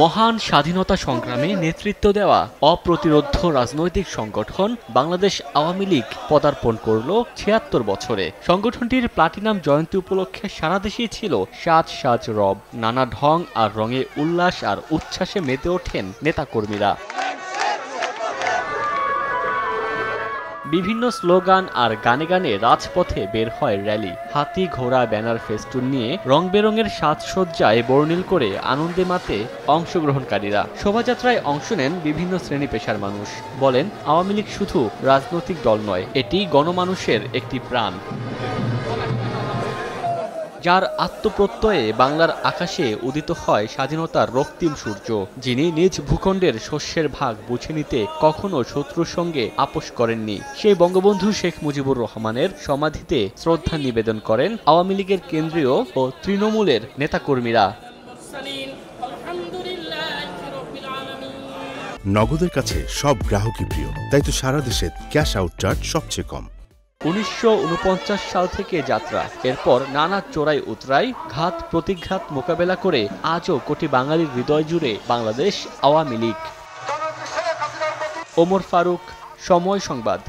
মহান স্বাধীনতা সংগ্রামে নেতৃত্ব দেওয়া অপ্রতিরোধ্য রাজনৈতিক সংগঠন বাংলাদেশ আওয়ামী লীগ পদার্পণ করল ৭৬ বছরে। সংগঠনটির প্লাটিনাম জয়ন্তী উপলক্ষে সারা দেশেই ছিল সাজ সাজ রব। নানা ঢং আর রঙে উল্লাস আর উচ্ছ্বাসে মেতে ওঠেন নেতাকর্মীরা। বিভিন্ন স্লোগান আর গানে গানে রাজপথে বের হয় র্যালি। হাতি ঘোড়া ব্যানার ফেস্টুন নিয়ে রং বেরঙের সাজসজ্জায় বর্ণিল করে আনন্দে মাতে অংশগ্রহণকারীরা। শোভাযাত্রায় অংশ নেন বিভিন্ন শ্রেণী পেশার মানুষ। বলেন, আওয়ামী লীগ শুধু রাজনৈতিক দল নয়, এটি গণমানুষের একটি প্রাণ, যার আত্মপ্রত্যয়ে বাংলার আকাশে উদিত হয় স্বাধীনতার রক্তিম সূর্য। যিনি নিজ ভূখণ্ডের শস্যের ভাগ বুঝে নিতে কখনো শত্রুর সঙ্গে আপোষ করেননি। সেই বঙ্গবন্ধু শেখ মুজিবুর রহমানের সমাধিতে শ্রদ্ধা নিবেদন করেন আওয়ামী লীগের কেন্দ্রীয় ও তৃণমূলের নেতাকর্মীরা। নগদের কাছে সব গ্রাহকই প্রিয়, তাই তো সারা দেশে ক্যাশ আউট চার্জ সবচেয়ে কম। ১৯৪৯ সাল থেকে যাত্রা, এরপর নানা চোরাই উতরাই ঘাত প্রতিঘাত মোকাবেলা করে আজও কোটি বাঙালির হৃদয় জুড়ে বাংলাদেশ আওয়ামী লীগ। ওমর ফারুক, সময় সংবাদ।